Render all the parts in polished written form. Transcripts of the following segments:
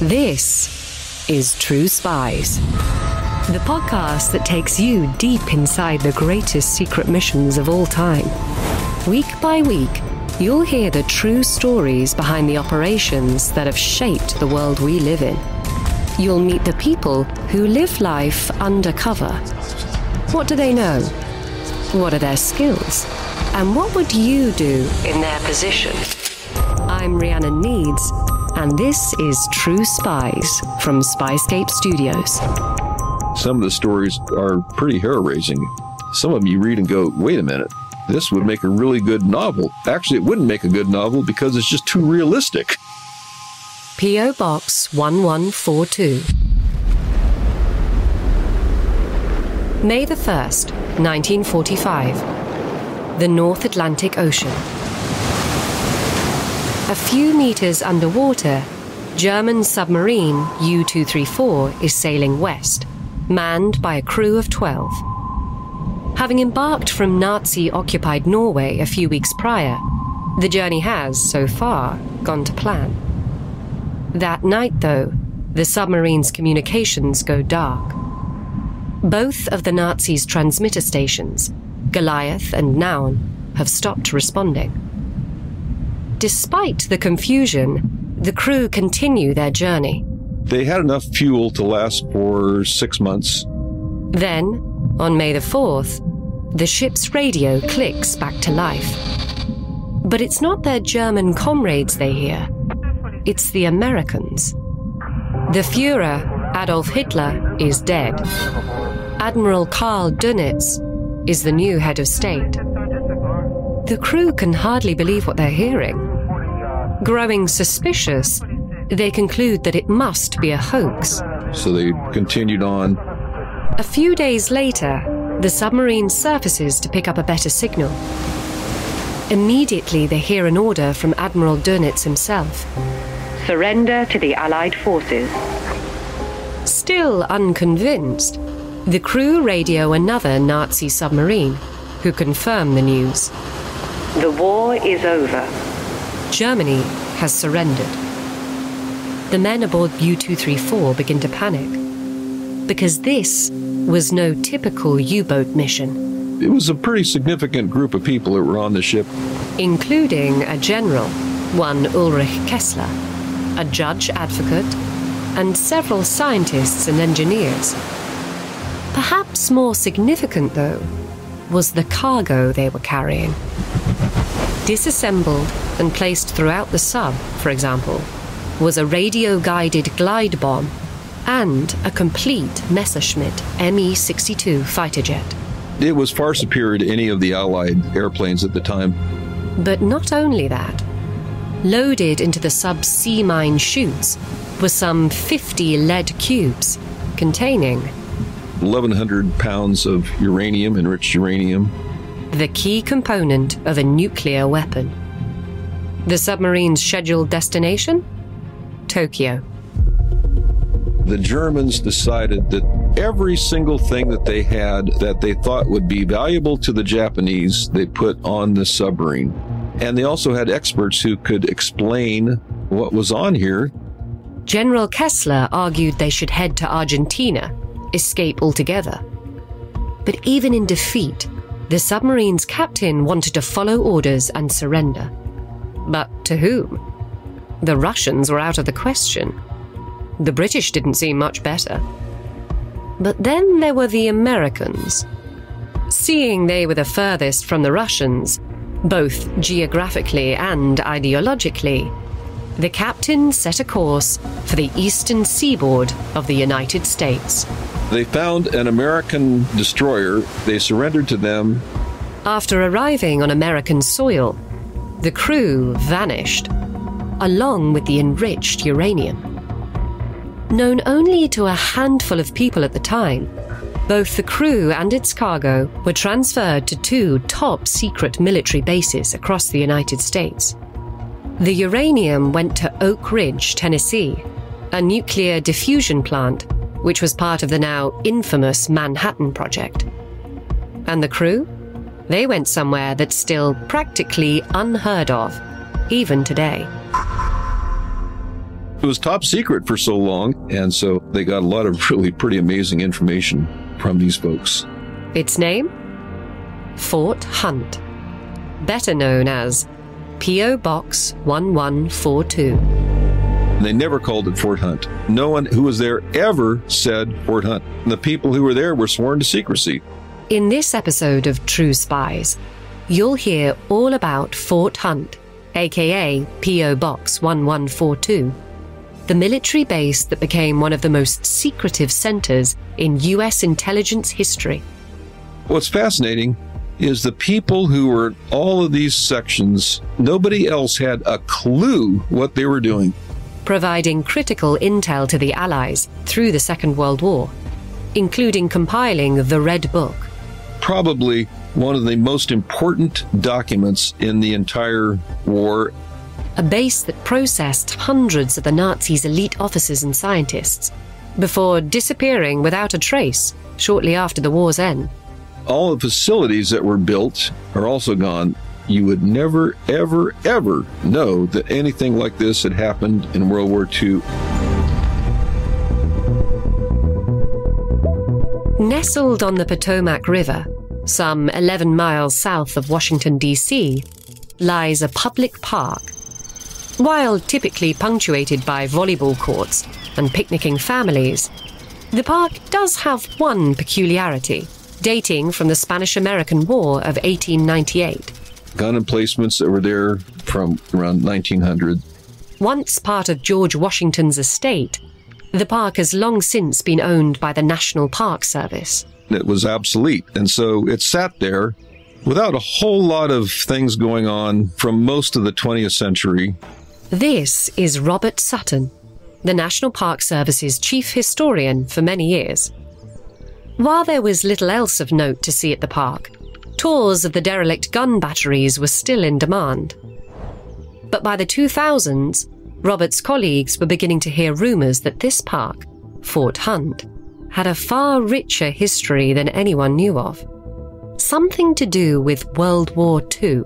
This is True Spies, the podcast that takes you deep inside the greatest secret missions of all time. Week by week, you'll hear the true stories behind the operations that have shaped the world we live in. You'll meet the people who live life undercover. What do they know? What are their skills? And what would you do in their position? I'm Rhiannon Needs, and this is True Spies from Spyscape Studios. Some of the stories are pretty hair-raising. Some of them you read and go, wait a minute, this would make a really good novel. Actually, it wouldn't make a good novel because it's just too realistic. P.O. Box 1142. May the 1st, 1945. The North Atlantic Ocean. A few meters underwater, German submarine U-234 is sailing west, manned by a crew of 12. Having embarked from Nazi-occupied Norway a few weeks prior, the journey has, so far, gone to plan. That night, though, the submarine's communications go dark. Both of the Nazis' transmitter stations, Goliath and Nauen, have stopped responding. Despite the confusion, the crew continue their journey. They had enough fuel to last for 6 months. Then, on May the 4th, the ship's radio clicks back to life. But it's not their German comrades they hear. It's the Americans. The Führer, Adolf Hitler, is dead. Admiral Karl Dönitz is the new head of state. The crew can hardly believe what they're hearing. Growing suspicious, they conclude that it must be a hoax. So they continued on. A few days later, the submarine surfaces to pick up a better signal. Immediately, they hear an order from Admiral Dönitz himself. Surrender to the Allied forces. Still unconvinced, the crew radio another Nazi submarine, who confirm the news. The war is over. Germany has surrendered. The men aboard U-234 begin to panic, because this was no typical U-boat mission. It was a pretty significant group of people that were on the ship. Including a general, one Ulrich Kessler, a judge advocate, and several scientists and engineers. Perhaps more significant, though, was the cargo they were carrying. Disassembled and placed throughout the sub, for example, was a radio-guided glide bomb and a complete Messerschmitt Me-62 fighter jet. It was far superior to any of the Allied airplanes at the time. But not only that. Loaded into the sub's sea mine chutes were some 50 lead cubes containing 1,100 pounds of uranium, enriched uranium. The key component of a nuclear weapon. The submarine's scheduled destination? Tokyo. The Germans decided that every single thing that they had that they thought would be valuable to the Japanese, they put on the submarine. And they also had experts who could explain what was on here. General Kessler argued they should head to Argentina, escape altogether. But even in defeat, the submarine's captain wanted to follow orders and surrender. But to whom? The Russians were out of the question. The British didn't seem much better. But then there were the Americans. Seeing they were the furthest from the Russians, both geographically and ideologically, the captain set a course for the eastern seaboard of the United States. They found an American destroyer. They surrendered to them. After arriving on American soil, the crew vanished, along with the enriched uranium. Known only to a handful of people at the time, both the crew and its cargo were transferred to 2 top-secret military bases across the United States. The uranium went to Oak Ridge, Tennessee, a nuclear diffusion plant which was part of the now infamous Manhattan Project. And the crew? They went somewhere that's still practically unheard of, even today. It was top secret for so long, and so they got a lot of really pretty amazing information from these folks. Its name? Fort Hunt, better known as P.O. Box 1142. They never called it Fort Hunt. No one who was there ever said Fort Hunt. And the people who were there were sworn to secrecy. In this episode of True Spies, you'll hear all about Fort Hunt, aka P.O. Box 1142, the military base that became one of the most secretive centers in U.S. intelligence history. What's fascinating is the people who were in all of these sections, nobody else had a clue what they were doing. Providing critical intel to the Allies through the Second World War, including compiling the Red Book. Probably one of the most important documents in the entire war. A base that processed hundreds of the Nazis' elite officers and scientists before disappearing without a trace shortly after the war's end. All the facilities that were built are also gone. You would never, ever, ever know that anything like this had happened in World War II. Nestled on the Potomac River, some 11 miles south of Washington, D.C., lies a public park. While typically punctuated by volleyball courts and picnicking families, the park does have one peculiarity, dating from the Spanish-American War of 1898. Gun emplacements that were there from around 1900. Once part of George Washington's estate, the park has long since been owned by the National Park Service. It was obsolete, and so it sat there without a whole lot of things going on from most of the 20th century. This is Robert Sutton, the National Park Service's chief historian for many years. While there was little else of note to see at the park, tours of the derelict gun batteries were still in demand. But by the 2000s, Robert's colleagues were beginning to hear rumors that this park, Fort Hunt, had a far richer history than anyone knew of. Something to do with World War II.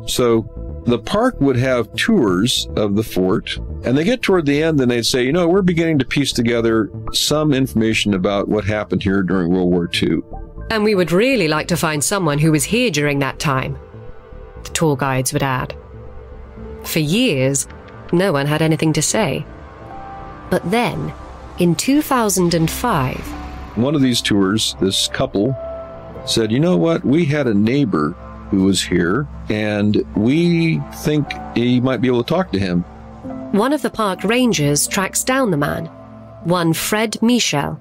So the park would have tours of the fort, and they get toward the end and they'd say, we're beginning to piece together some information about what happened here during World War II. And we would really like to find someone who was here during that time, the tour guides would add. For years, no one had anything to say. But then, in 2005... one of these tours, this couple said, you know what, we had a neighbor who was here, and we think he might be able to talk to him. One of the park rangers tracks down the man, one Fred Michel,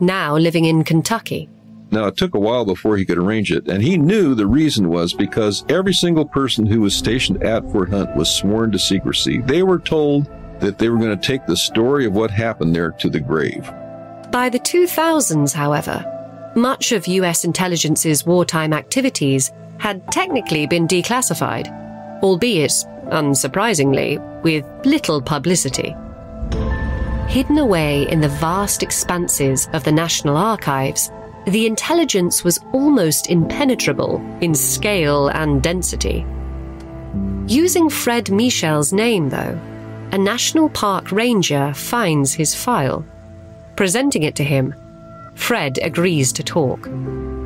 now living in Kentucky. Now, it took a while before he could arrange it, and he knew the reason was because every single person who was stationed at Fort Hunt was sworn to secrecy. They were told that they were going to take the story of what happened there to the grave. By the 2000s, however, much of U.S. intelligence's wartime activities had technically been declassified, albeit, unsurprisingly, with little publicity. Hidden away in the vast expanses of the National Archives, the intelligence was almost impenetrable in scale and density. Using Fred Michel's name, though, a National Park Ranger finds his file. Presenting it to him, Fred agrees to talk.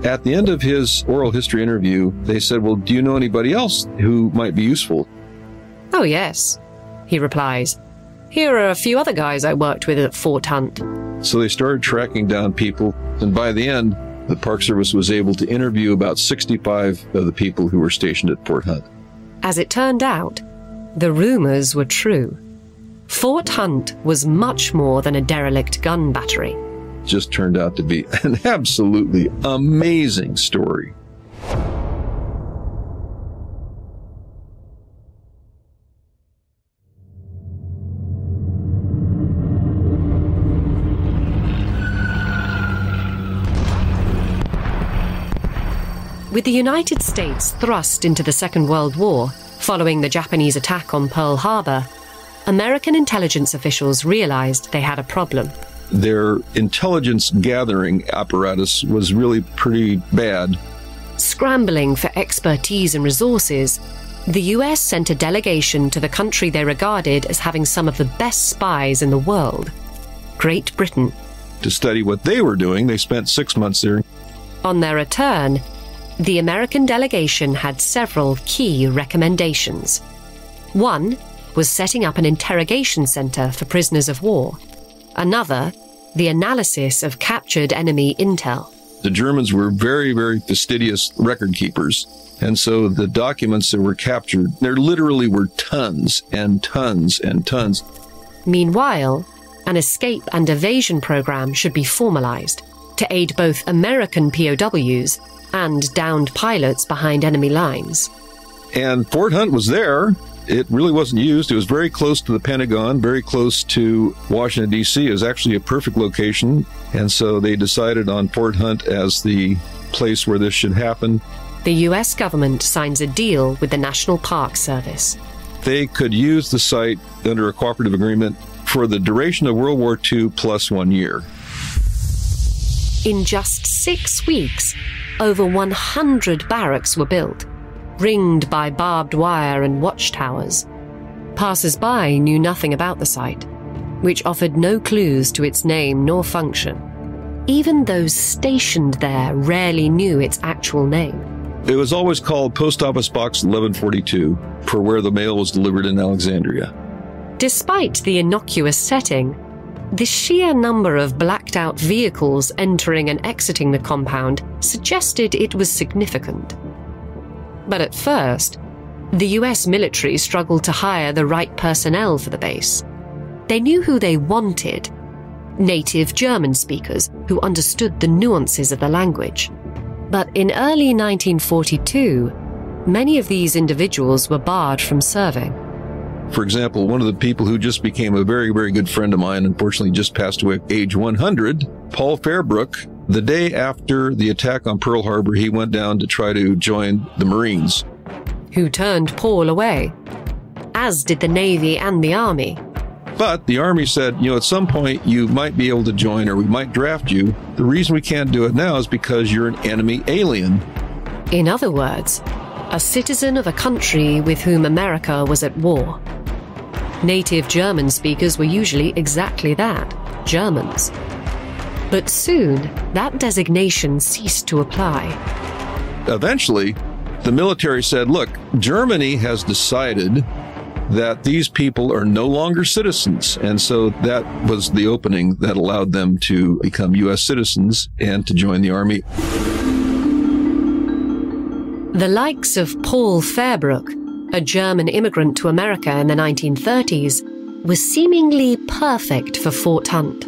At the end of his oral history interview, they said, well, do you know anybody else who might be useful? Oh, yes, he replies. Here are a few other guys I worked with at Fort Hunt. So they started tracking down people, and by the end, the Park Service was able to interview about 65 of the people who were stationed at Fort Hunt. As it turned out, the rumors were true. Fort Hunt was much more than a derelict gun battery. It just turned out to be an absolutely amazing story. With the United States thrust into the Second World War following the Japanese attack on Pearl Harbor, American intelligence officials realized they had a problem. Their intelligence gathering apparatus was really pretty bad. Scrambling for expertise and resources, The US sent a delegation to the country they regarded as having some of the best spies in the world, Great Britain. To study what they were doing, they spent 6 months there. On their return, the American delegation had several key recommendations. One was setting up an interrogation center for prisoners of war. Another, the analysis of captured enemy intel. The Germans were very, very fastidious record keepers. And so the documents that were captured, there literally were tons and tons and tons. Meanwhile, an escape and evasion program should be formalized to aid both American POWs and downed pilots behind enemy lines. And Fort Hunt was there. It really wasn't used. It was very close to the Pentagon, very close to Washington, D.C. It was actually a perfect location. And so they decided on Fort Hunt as the place where this should happen. The U.S. government signs a deal with the National Park Service. They could use the site under a cooperative agreement for the duration of World War II plus 1 year. In just 6 weeks, over 100 barracks were built, ringed by barbed wire and watchtowers. Passers-by knew nothing about the site, which offered no clues to its name nor function. Even those stationed there rarely knew its actual name. It was always called Post Office Box 1142 for where the mail was delivered in Alexandria. Despite the innocuous setting, the sheer number of blacked-out vehicles entering and exiting the compound suggested it was significant. But at first, the US military struggled to hire the right personnel for the base. They knew who they wanted: native German speakers who understood the nuances of the language. But in early 1942, many of these individuals were barred from serving. For example, one of the people who just became a very, very good friend of mine, unfortunately just passed away at age 100, Paul Fairbrook, the day after the attack on Pearl Harbor, he went down to try to join the Marines. Who turned Paul away, as did the Navy and the Army. But the Army said, at some point you might be able to join or we might draft you. The reason we can't do it now is because you're an enemy alien. In other words, a citizen of a country with whom America was at war. Native German speakers were usually exactly that, Germans. But soon, that designation ceased to apply. Eventually, the military said, look, Germany has decided that these people are no longer citizens. And so that was the opening that allowed them to become U.S. citizens and to join the Army. The likes of Paul Fairbrook, a German immigrant to America in the 1930s, was seemingly perfect for Fort Hunt.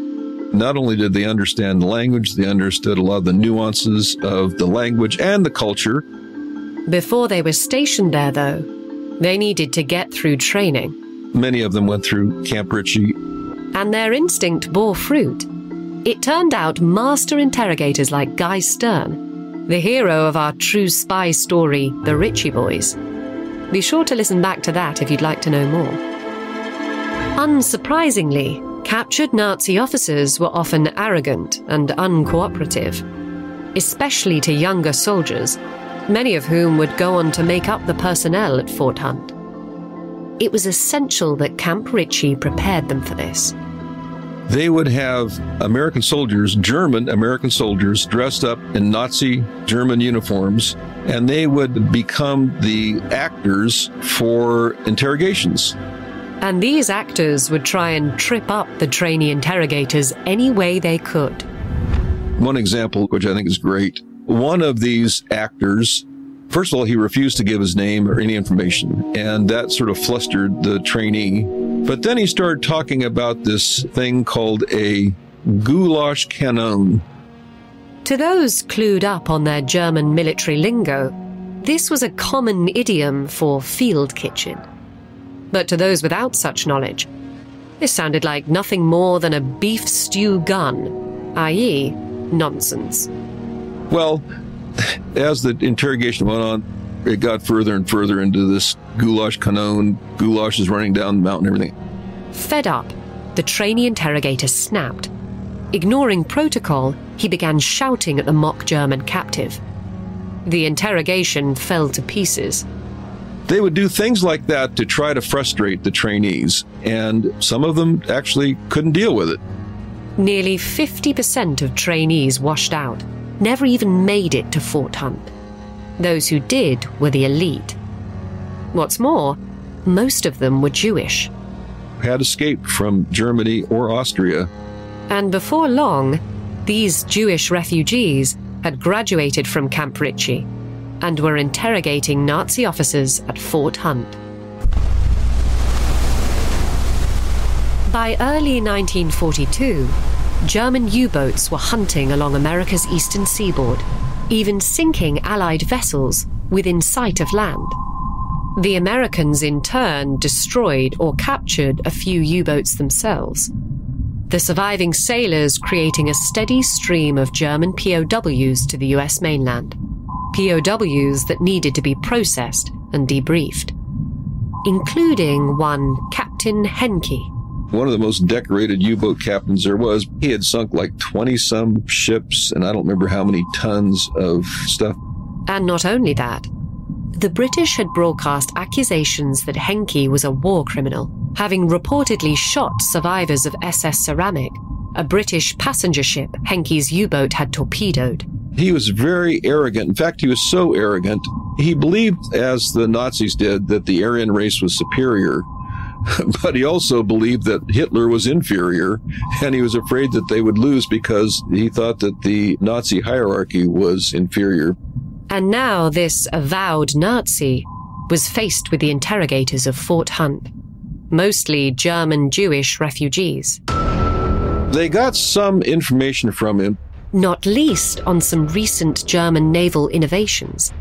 Not only did they understand the language, they understood a lot of the nuances of the language and the culture. Before they were stationed there, though, they needed to get through training. Many of them went through Camp Ritchie. And their instinct bore fruit. It turned out master interrogators like Guy Stern, the hero of our true spy story, The Ritchie Boys. Be sure to listen back to that if you'd like to know more. Unsurprisingly, captured Nazi officers were often arrogant and uncooperative, especially to younger soldiers, many of whom would go on to make up the personnel at Fort Hunt. It was essential that Camp Ritchie prepared them for this. They would have American soldiers, German American soldiers, dressed up in Nazi German uniforms, and they would become the actors for interrogations. And these actors would try and trip up the trainee interrogators any way they could. One example, which I think is great, one of these actors, first of all, he refused to give his name or any information, and that sort of flustered the trainee. But then he started talking about this thing called a goulash canon. To those clued up on their German military lingo, this was a common idiom for field kitchen. But to those without such knowledge, this sounded like nothing more than a beef stew gun, i.e., nonsense. Well, as the interrogation went on, it got further and further into this goulash canon. Goulash is running down the mountain, everything. Fed up, the trainee interrogator snapped. Ignoring protocol, he began shouting at the mock German captive. The interrogation fell to pieces. They would do things like that to try to frustrate the trainees, and some of them actually couldn't deal with it. Nearly 50% of trainees washed out, never even made it to Fort Hunt. Those who did were the elite. What's more, most of them were Jewish. Had escaped from Germany or Austria. And before long, these Jewish refugees had graduated from Camp Ritchie and were interrogating Nazi officers at Fort Hunt. By early 1942, German U-boats were hunting along America's eastern seaboard, even sinking Allied vessels within sight of land. The Americans, in turn, destroyed or captured a few U-boats themselves, the surviving sailors creating a steady stream of German POWs to the US mainland, POWs that needed to be processed and debriefed, including one Captain Henke. One of the most decorated U-boat captains there was. He had sunk like 20-some ships, and I don't remember how many tons of stuff. And not only that, the British had broadcast accusations that Henke was a war criminal, having reportedly shot survivors of SS Ceramic, a British passenger ship Henke's U-boat had torpedoed. He was very arrogant. In fact, he was so arrogant, he believed, as the Nazis did, that the Aryan race was superior. But he also believed that Hitler was inferior, and he was afraid that they would lose because he thought that the Nazi hierarchy was inferior. And now this avowed Nazi was faced with the interrogators of Fort Hunt, mostly German Jewish refugees. They got some information from him, not least on some recent German naval innovations,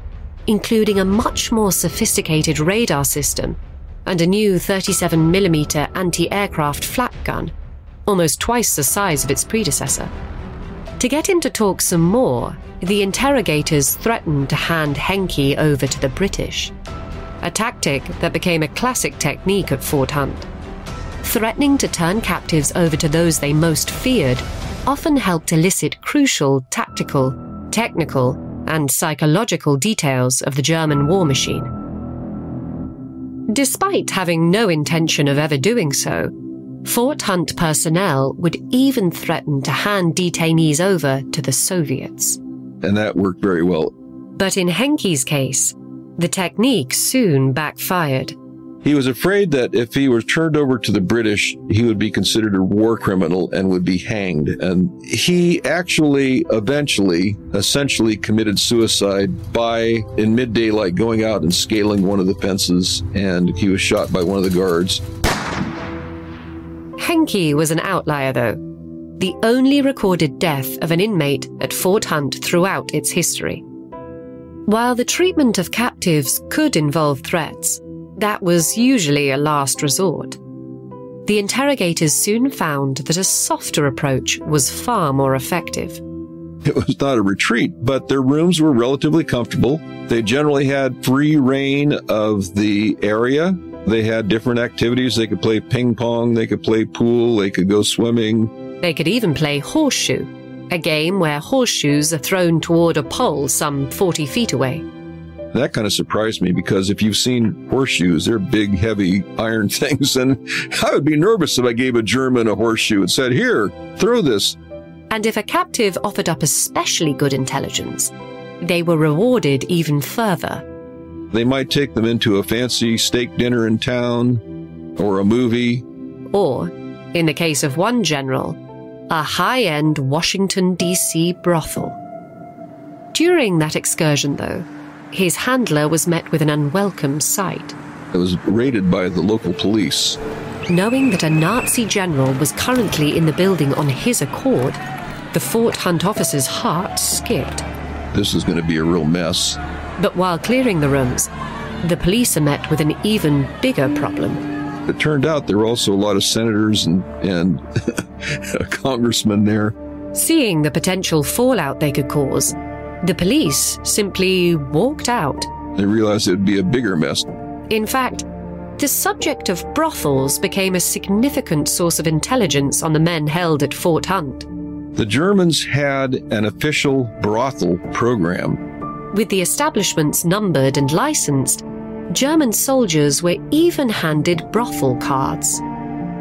including a much more sophisticated radar system and a new 37mm anti-aircraft flak gun, almost twice the size of its predecessor. To get him to talk some more, the interrogators threatened to hand Henke over to the British, a tactic that became a classic technique at Fort Hunt. Threatening to turn captives over to those they most feared often helped elicit crucial tactical, technical, and psychological details of the German war machine. Despite having no intention of ever doing so, Fort Hunt personnel would even threaten to hand detainees over to the Soviets. And that worked very well. But in Henke's case, the technique soon backfired. He was afraid that if he was turned over to the British, he would be considered a war criminal and would be hanged. And he actually essentially committed suicide by, in mid-daylight, going out and scaling one of the fences, and he was shot by one of the guards. Henke was an outlier, though. The only recorded death of an inmate at Fort Hunt throughout its history. While the treatment of captives could involve threats, that was usually a last resort. The interrogators soon found that a softer approach was far more effective. It was not a retreat, but their rooms were relatively comfortable. They generally had free reign of the area. They had different activities. They could play ping pong, they could play pool, they could go swimming. They could even play horseshoe, a game where horseshoes are thrown toward a pole some 40 feet away. That kind of surprised me, because if you've seen horseshoes, they're big, heavy iron things, and I would be nervous if I gave a German a horseshoe and said, "Here, throw this." And if a captive offered up especially good intelligence, they were rewarded even further. They might take them into a fancy steak dinner in town, or a movie. Or, in the case of one general, a high-end Washington, D.C. brothel. During that excursion, though, his handler was met with an unwelcome sight. It was raided by the local police. Knowing that a Nazi general was currently in the building on his accord, the Fort Hunt officer's heart skipped. This is going to be a real mess. But while clearing the rooms, the police are met with an even bigger problem. It turned out there were also a lot of senators and congressmen there. Seeing the potential fallout they could cause, the police simply walked out. They realized it would be a bigger mess. In fact, the subject of brothels became a significant source of intelligence on the men held at Fort Hunt. The Germans had an official brothel program. With the establishments numbered and licensed, German soldiers were even handed brothel cards.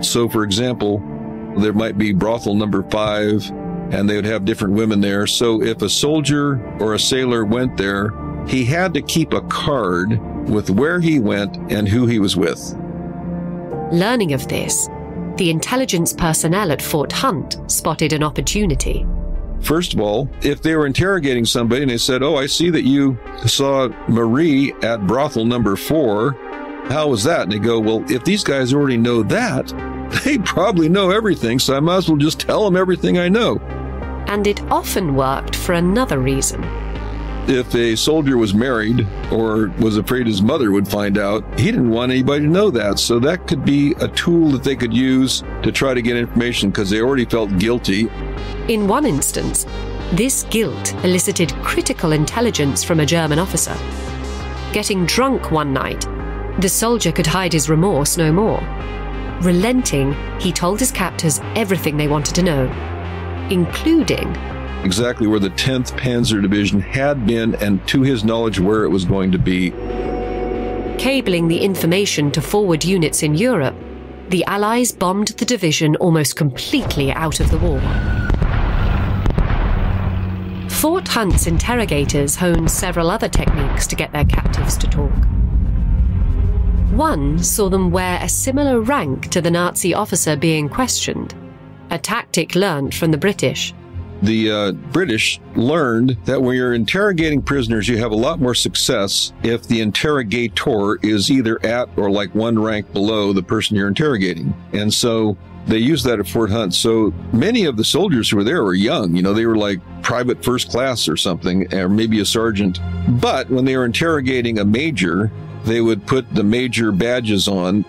So, for example, there might be brothel number 5, and they would have different women there. So if a soldier or a sailor went there, he had to keep a card with where he went and who he was with. Learning of this, the intelligence personnel at Fort Hunt spotted an opportunity. First of all, if they were interrogating somebody and they said, "Oh, I see that you saw Marie at brothel number 4. How was that?" And they go, "Well, if these guys already know that, they probably know everything, so I might as well just tell them everything I know." And it often worked for another reason. If a soldier was married or was afraid his mother would find out, he didn't want anybody to know that. So that could be a tool that they could use to try to get information because they already felt guilty. In one instance, this guilt elicited critical intelligence from a German officer. Getting drunk one night, the soldier could hide his remorse no more. Relenting, he told his captors everything they wanted to know, including exactly where the 10th Panzer Division had been and, to his knowledge, where it was going to be. Cabling the information to forward units in Europe, the Allies bombed the division almost completely out of the war. Fort Hunt's interrogators honed several other techniques to get their captives to talk. One saw them wear a similar rank to the Nazi officer being questioned, a tactic learned from the British. The British learned that when you're interrogating prisoners, you have a lot more success if the interrogator is either at or like one rank below the person you're interrogating. And so they used that at Fort Hunt. So many of the soldiers who were there were young. You know, they were like private first class or something, or maybe a sergeant. But when they were interrogating a major, they would put the major badges on.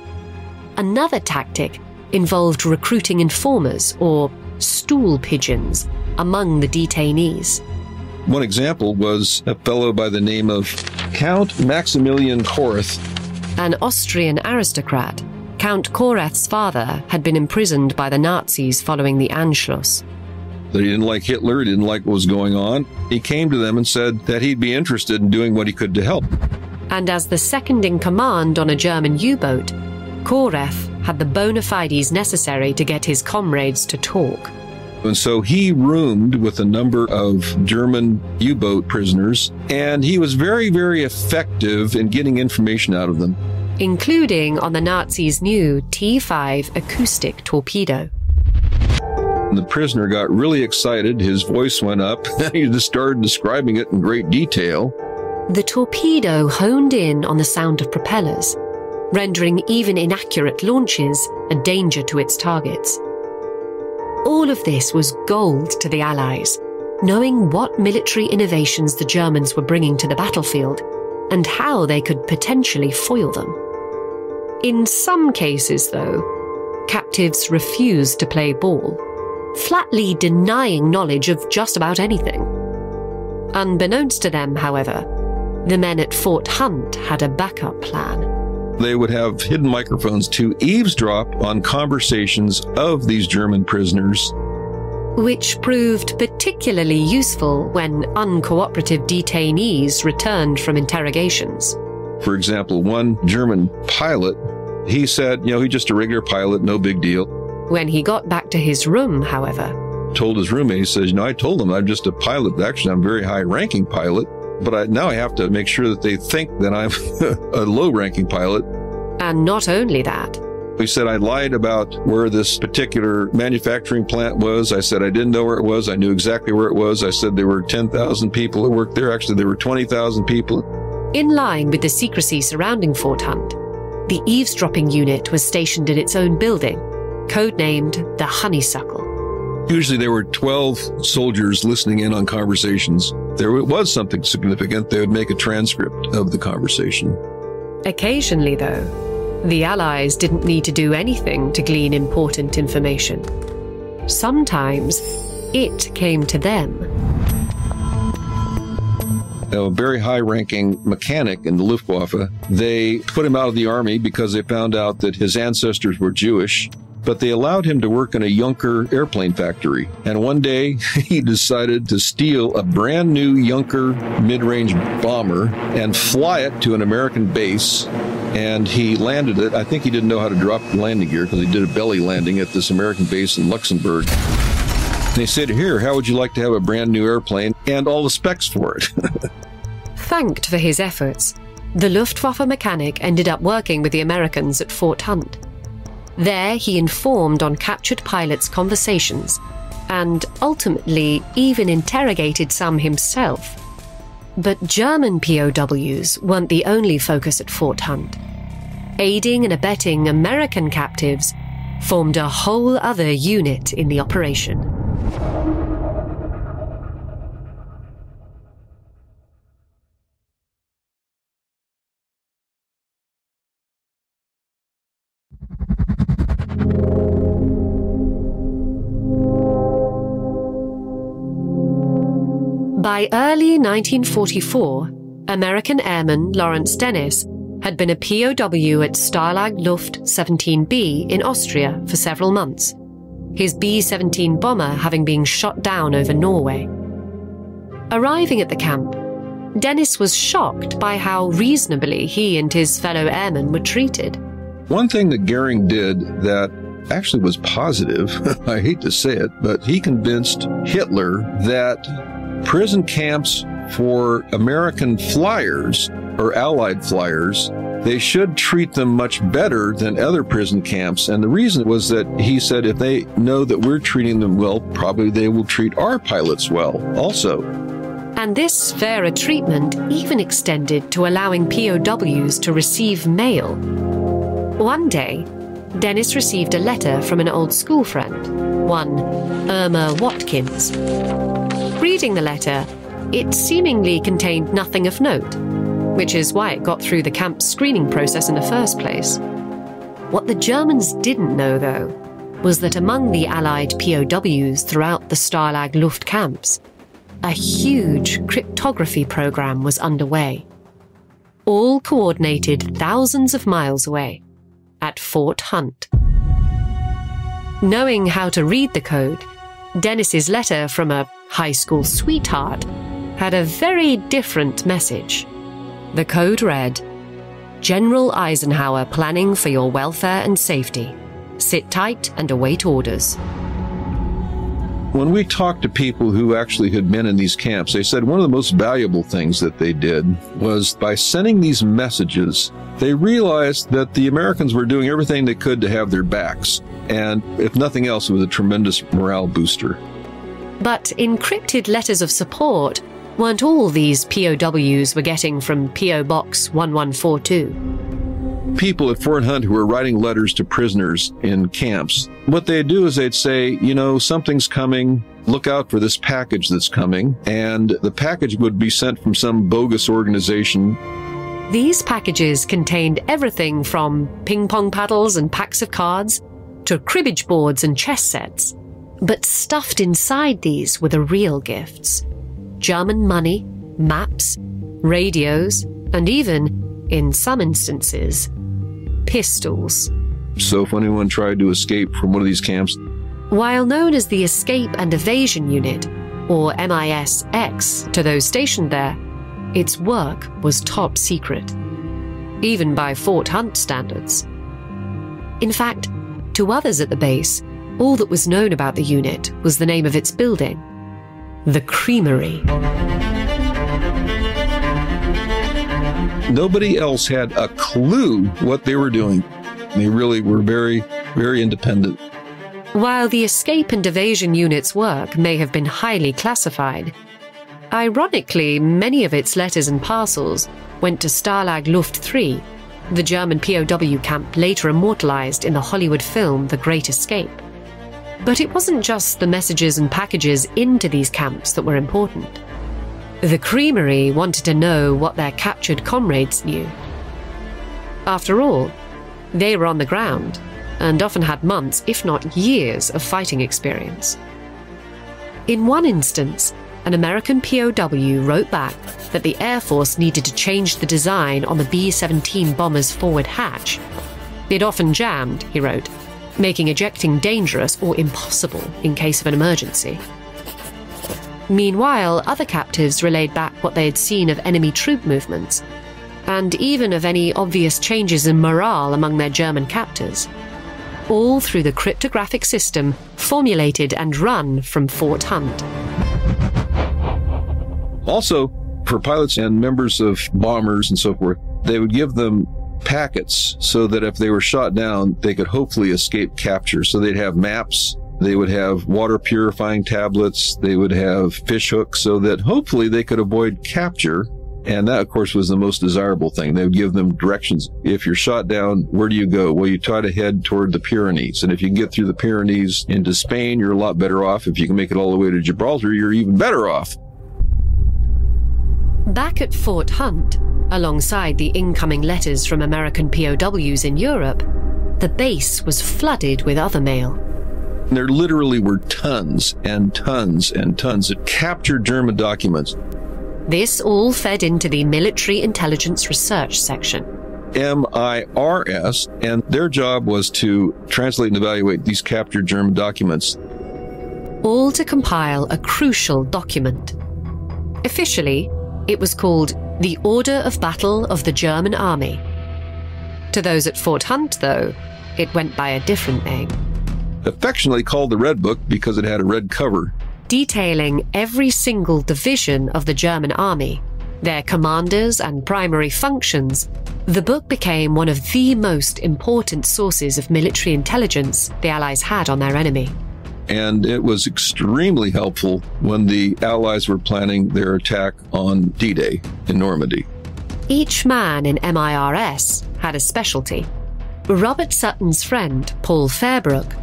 Another tactic involved recruiting informers, or stool pigeons, among the detainees. One example was a fellow by the name of Count Maximilian Korath. An Austrian aristocrat, Count Korath's father had been imprisoned by the Nazis following the Anschluss. That he didn't like Hitler, he didn't like what was going on. He came to them and said that he'd be interested in doing what he could to help. And as the second in command on a German U-boat, Korath had the bona fides necessary to get his comrades to talk. And so he roomed with a number of German U-boat prisoners, and he was very, very effective in getting information out of them, including on the Nazis' new T-5 acoustic torpedo. The prisoner got really excited, his voice went up, and he just started describing it in great detail. The torpedo honed in on the sound of propellers, rendering even inaccurate launches a danger to its targets. All of this was gold to the Allies, knowing what military innovations the Germans were bringing to the battlefield and how they could potentially foil them. In some cases, though, captives refused to play ball, flatly denying knowledge of just about anything. Unbeknownst to them, however, the men at Fort Hunt had a backup plan. They would have hidden microphones to eavesdrop on conversations of these German prisoners, which proved particularly useful when uncooperative detainees returned from interrogations. For example, one German pilot, he said, he's just a regular pilot, no big deal. When he got back to his room, however, told his roommate, he says, I told him I'm just a pilot. Actually, I'm a very high-ranking pilot. But now I have to make sure that they think that I'm a low-ranking pilot. And not only that. He said I lied about where this particular manufacturing plant was. I said I didn't know where it was. I knew exactly where it was. I said there were 10,000 people that worked there. Actually, there were 20,000 people. In line with the secrecy surrounding Fort Hunt, the eavesdropping unit was stationed in its own building, codenamed the Honeysuckle. Usually there were 12 soldiers listening in on conversations. There was something significant, they would make a transcript of the conversation. Occasionally, though, the Allies didn't need to do anything to glean important information. Sometimes it came to them. A very high-ranking mechanic in the Luftwaffe, they put him out of the army because they found out that his ancestors were Jewish. but they allowed him to work in a Junker airplane factory. And one day, he decided to steal a brand new Junker mid-range bomber and fly it to an American base. And he landed it. I think he didn't know how to drop the landing gear because he did a belly landing at this American base in Luxembourg. They said, "Here, how would you like to have a brand new airplane and all the specs for it?" Thanked for his efforts, the Luftwaffe mechanic ended up working with the Americans at Fort Hunt. There, he informed on captured pilots' conversations and ultimately even interrogated some himself. But German POWs weren't the only focus at Fort Hunt. Aiding and abetting American captives formed a whole other unit in the operation. By early 1944, American airman Lawrence Dennis had been a POW at Stalag Luft 17B in Austria for several months, his B-17 bomber having been shot down over Norway. Arriving at the camp, Dennis was shocked by how reasonably he and his fellow airmen were treated. One thing that Goering did that actually was positive, I hate to say it, but he convinced Hitler that prison camps for American flyers or Allied flyers, they should treat them much better than other prison camps. And the reason was that he said if they know that we're treating them well, probably they will treat our pilots well also. And this fairer treatment even extended to allowing POWs to receive mail. One day, Dennis received a letter from an old school friend, one Irma Watkins. Reading the letter, it seemingly contained nothing of note, which is why it got through the camp's screening process in the first place. What the Germans didn't know, though, was that among the Allied POWs throughout the Stalag Luft camps, a huge cryptography program was underway, all coordinated thousands of miles away at Fort Hunt. Knowing how to read the code, Dennis's letter from a high school sweetheart had a very different message. The code read, "General Eisenhower planning for your welfare and safety. Sit tight and await orders." When we talked to people who actually had been in these camps, they said one of the most valuable things that they did was by sending these messages, they realized that the Americans were doing everything they could to have their backs. And if nothing else, it was a tremendous morale booster. But encrypted letters of support weren't all these POWs were getting from P.O. Box 1142. People at Fort Hunt who were writing letters to prisoners in camps, what they'd do is they'd say, you know, something's coming, look out for this package that's coming, and the package would be sent from some bogus organization. These packages contained everything from ping-pong paddles and packs of cards to cribbage boards and chess sets. But stuffed inside these were the real gifts. German money, maps, radios, and even, in some instances, pistols. So if anyone tried to escape from one of these camps... While known as the Escape and Evasion Unit, or MIS-X, to those stationed there, its work was top secret, even by Fort Hunt standards. In fact, to others at the base, all that was known about the unit was the name of its building, the Creamery. Nobody else had a clue what they were doing. They really were very, very independent. While the Escape and Evasion Unit's work may have been highly classified, ironically, many of its letters and parcels went to Stalag Luft 3, the German POW camp later immortalized in the Hollywood film The Great Escape. But it wasn't just the messages and packages into these camps that were important. The Creamery wanted to know what their captured comrades knew. After all, they were on the ground and often had months, if not years, of fighting experience. In one instance, an American POW wrote back that the Air Force needed to change the design on the B-17 bomber's forward hatch. It often jammed, he wrote, making ejecting dangerous or impossible in case of an emergency. Meanwhile, other captives relayed back what they had seen of enemy troop movements, and even of any obvious changes in morale among their German captors, all through the cryptographic system formulated and run from Fort Hunt. Also, for pilots and members of bombers and so forth, they would give them packets so that if they were shot down, they could hopefully escape capture. So they'd have maps, they would have water purifying tablets, they would have fish hooks so that hopefully they could avoid capture. And that, of course, was the most desirable thing. They would give them directions. If you're shot down, where do you go? Well, you try to head toward the Pyrenees. And if you can get through the Pyrenees into Spain, you're a lot better off. If you can make it all the way to Gibraltar, you're even better off. Back at Fort Hunt, alongside the incoming letters from American POWs in Europe, the base was flooded with other mail. There literally were tons and tons and tons of captured German documents. This all fed into the Military Intelligence Research Section, MIRS, and their job was to translate and evaluate these captured German documents. all to compile a crucial document. Officially, it was called the Order of Battle of the German Army. To those at Fort Hunt, though, it went by a different name. Affectionately called the Red Book because it had a red cover. Detailing every single division of the German army, their commanders and primary functions, the book became one of the most important sources of military intelligence the Allies had on their enemy. And it was extremely helpful when the Allies were planning their attack on D-Day in Normandy. Each man in MIRS had a specialty. Robert Sutton's friend, Paul Fairbrook,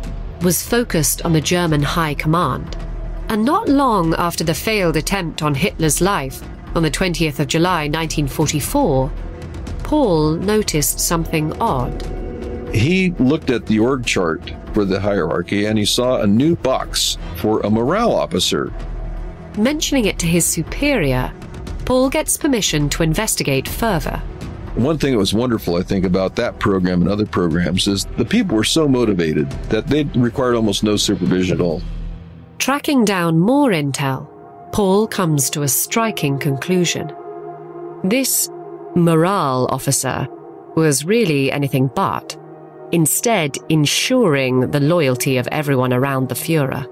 was focused on the German High Command. And not long after the failed attempt on Hitler's life, on the 20th of July 1944, Paul noticed something odd. He looked at the org chart for the hierarchy and he saw a new box for a morale officer. Mentioning it to his superior, Paul gets permission to investigate further. One thing that was wonderful, I think, about that program and other programs is the people were so motivated that they required almost no supervision at all. Tracking down more intel, Paul comes to a striking conclusion. This morale officer was really anything but, instead ensuring the loyalty of everyone around the Führer.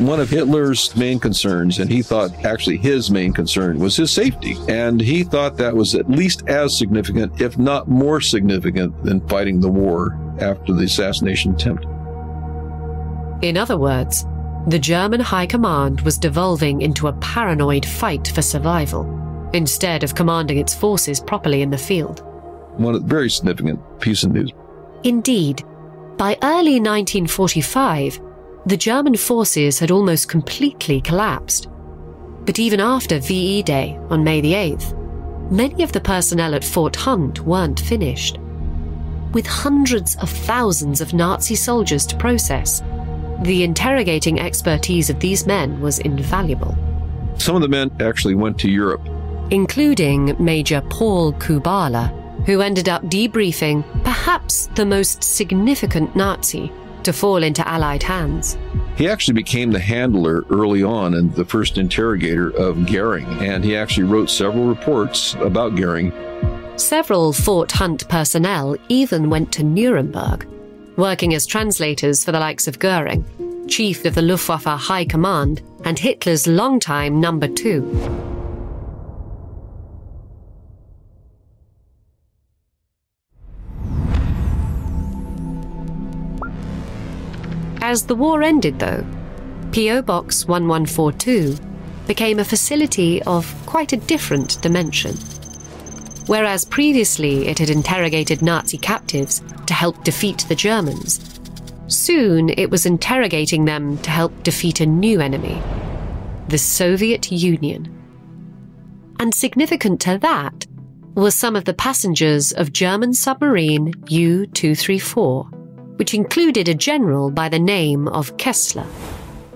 One of Hitler's main concerns, and he thought actually his main concern, was his safety. And he thought that was at least as significant, if not more significant, than fighting the war after the assassination attempt. In other words, the German High Command was devolving into a paranoid fight for survival, instead of commanding its forces properly in the field. One very significant piece of news. Indeed, by early 1945, the German forces had almost completely collapsed. But even after VE Day on May the 8th, many of the personnel at Fort Hunt weren't finished. With hundreds of thousands of Nazi soldiers to process, the interrogating expertise of these men was invaluable. Some of the men actually went to Europe, including Major Paul Kubala, who ended up debriefing perhaps the most significant Nazi to fall into Allied hands. He actually became the handler early on and the first interrogator of Goering, and he actually wrote several reports about Goering. Several Fort Hunt personnel even went to Nuremberg, working as translators for the likes of Goering, chief of the Luftwaffe High Command and Hitler's longtime number 2. As the war ended, though, P.O. Box 1142 became a facility of quite a different dimension. Whereas previously it had interrogated Nazi captives to help defeat the Germans, soon it was interrogating them to help defeat a new enemy, the Soviet Union. And significant to that were some of the passengers of German submarine U-234, which included a general by the name of Kessler.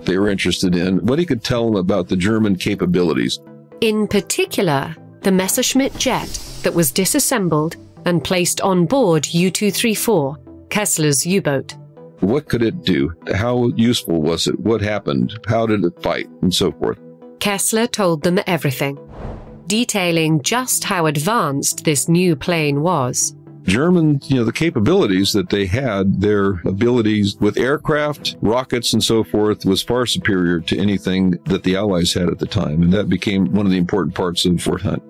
They were interested in what he could tell them about the German capabilities. In particular, the Messerschmitt jet that was disassembled and placed on board U-234, Kessler's U-boat, What could it do? How useful was it? What happened? How did it fight? And so forth. Kessler told them everything, detailing just how advanced this new plane was. German, the capabilities that they had, their abilities with aircraft, rockets, and so forth was far superior to anything that the Allies had at the time. And that became one of the important parts of Fort Hunt.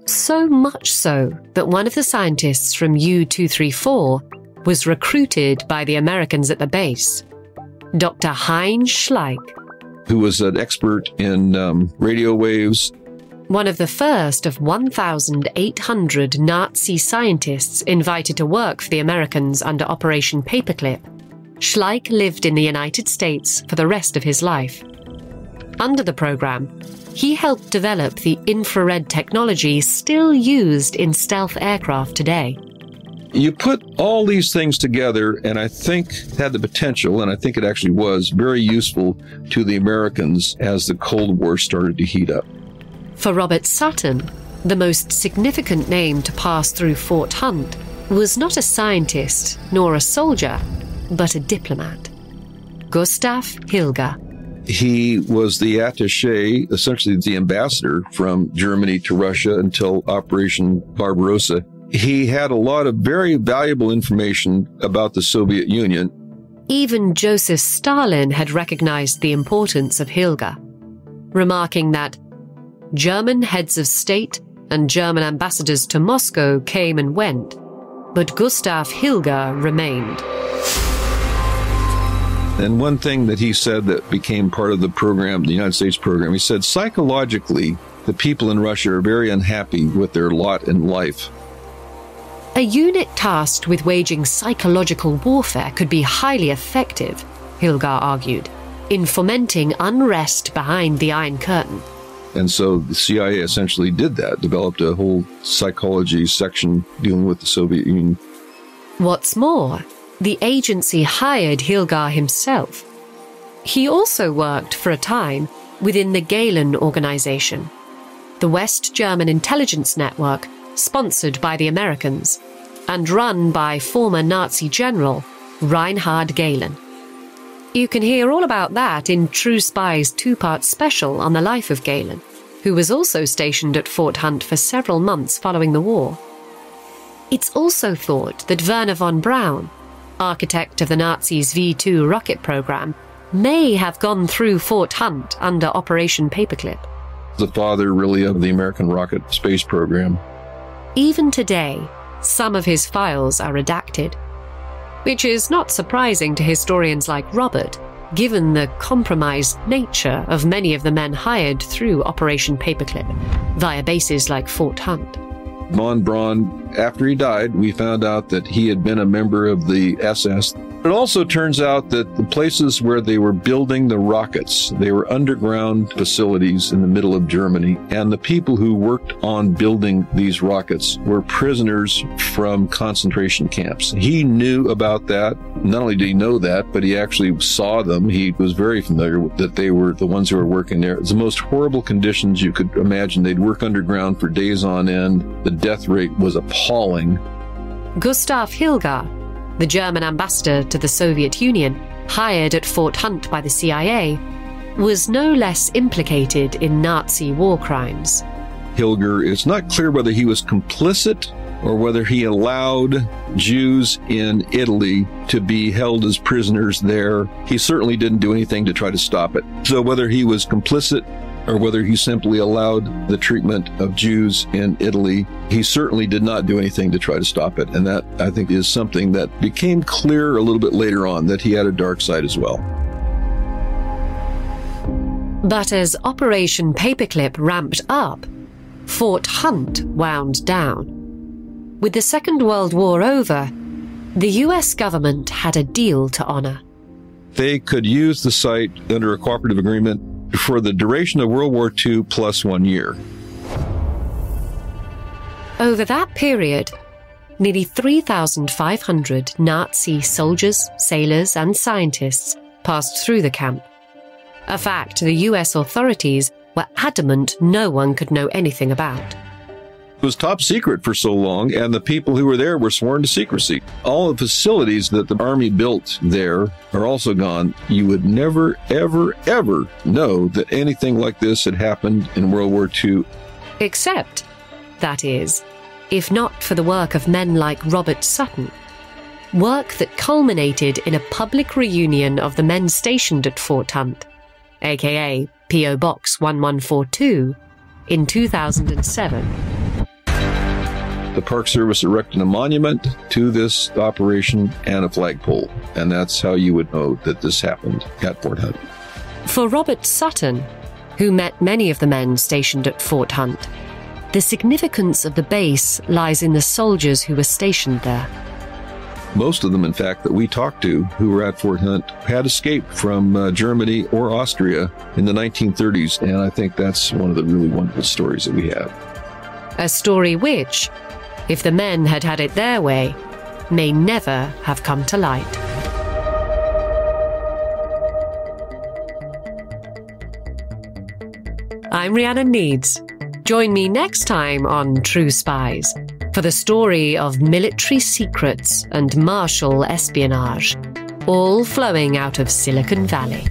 So much so that one of the scientists from U-234 was recruited by the Americans at the base, Dr. Heinz Schleich, who was an expert in radio waves. One of the first of 1,800 Nazi scientists invited to work for the Americans under Operation Paperclip, Schleich lived in the United States for the rest of his life. Under the program, he helped develop the infrared technology still used in stealth aircraft today. You put all these things together, and I think had the potential, and I think it actually was, very useful to the Americans as the Cold War started to heat up. For Robert Sutton, the most significant name to pass through Fort Hunt was not a scientist nor a soldier, but a diplomat. Gustav Hilger. He was the attaché, essentially the ambassador from Germany to Russia until Operation Barbarossa. He had a lot of very valuable information about the Soviet Union. Even Joseph Stalin had recognized the importance of Hilger, remarking that German heads of state and German ambassadors to Moscow came and went, but Gustav Hilger remained. And one thing that he said that became part of the program, the United States program, he said, psychologically, the people in Russia are very unhappy with their lot in life. A unit tasked with waging psychological warfare could be highly effective, Hilger argued, in fomenting unrest behind the Iron Curtain. And so the CIA essentially did that, developed a whole psychology section dealing with the Soviet Union. What's more, the agency hired Hilger himself. He also worked for a time within the Gehlen organization, the West German intelligence network sponsored by the Americans and run by former Nazi general Reinhard Gehlen. You can hear all about that in True Spy's two-part special on the life of Gehlen, who was also stationed at Fort Hunt for several months following the war. It's also thought that Werner von Braun, architect of the Nazis' V-2 rocket program, may have gone through Fort Hunt under Operation Paperclip. The father, really, of the American rocket space program. Even today, some of his files are redacted, which is not surprising to historians like Robert, given the compromised nature of many of the men hired through Operation Paperclip via bases like Fort Hunt. Von Braun, after he died, we found out that he had been a member of the SS. It also turns out that the places where they were building the rockets, they were underground facilities in the middle of Germany, and the people who worked on building these rockets were prisoners from concentration camps. He knew about that. Not only did he know that, but he actually saw them. He was very familiar with that they were the ones who were working there. It was the most horrible conditions you could imagine. They'd work underground for days on end. The death rate was appalling. Gustav Hilger, the German ambassador to the Soviet Union, hired at Fort Hunt by the CIA, was no less implicated in Nazi war crimes. Hilger, it's not clear whether he was complicit or whether he allowed Jews in Italy to be held as prisoners there. He certainly didn't do anything to try to stop it. So whether he was complicit or whether he simply allowed the treatment of Jews in Italy, he certainly did not do anything to try to stop it. And that, I think, is something that became clear a little bit later on, that he had a dark side as well. But as Operation Paperclip ramped up, Fort Hunt wound down. With the Second World War over, the US government had a deal to honor. They could use the site under a cooperative agreement for the duration of World War II plus 1 year. Over that period, nearly 3,500 Nazi soldiers, sailors, and scientists passed through the camp. A fact the US authorities were adamant no one could know anything about. It was top secret for so long, and the people who were there were sworn to secrecy. All the facilities that the Army built there are also gone. You would never, ever, ever know that anything like this had happened in World War II. Except, that is, if not for the work of men like Robert Sutton. Work that culminated in a public reunion of the men stationed at Fort Hunt, aka P.O. Box 1142, in 2007. The Park Service erected a monument to this operation and a flagpole, and that's how you would know that this happened at Fort Hunt. For Robert Sutton, who met many of the men stationed at Fort Hunt, the significance of the base lies in the soldiers who were stationed there. Most of them, in fact, that we talked to who were at Fort Hunt had escaped from Germany or Austria in the 1930s, and I think that's one of the really wonderful stories that we have. A story which, if the men had had it their way, may never have come to light. I'm Rhiannon Needs. Join me next time on True Spies for the story of military secrets and martial espionage, all flowing out of Silicon Valley.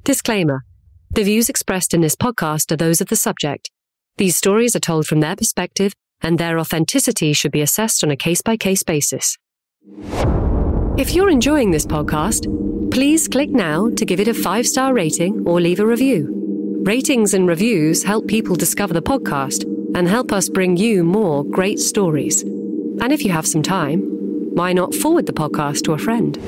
Disclaimer. The views expressed in this podcast are those of the subject. These stories are told from their perspective, and their authenticity should be assessed on a case-by-case basis. If you're enjoying this podcast, please click now to give it a 5-star rating or leave a review. Ratings and reviews help people discover the podcast and help us bring you more great stories. And if you have some time, why not forward the podcast to a friend?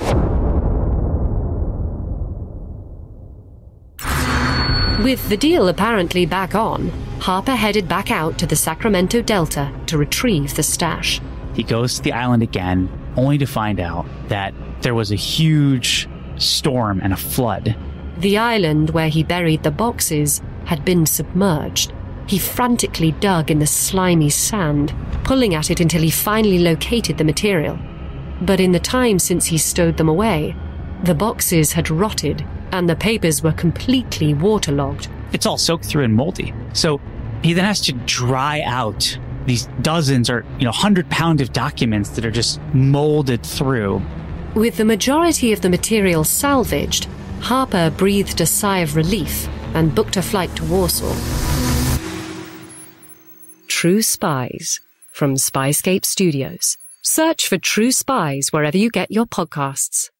With the deal apparently back on, Harper headed back out to the Sacramento Delta to retrieve the stash. He goes to the island again, only to find out that there was a huge storm and a flood. The island where he buried the boxes had been submerged. He frantically dug in the slimy sand, pulling at it until he finally located the material. But in the time since he stowed them away, the boxes had rotted and the papers were completely waterlogged. It's all soaked through and moldy. So he then has to dry out these dozens or 100-pound of documents that are just molded through. With the majority of the material salvaged, Harper breathed a sigh of relief and booked a flight to Warsaw. True Spies from Spyscape Studios. Search for True Spies wherever you get your podcasts.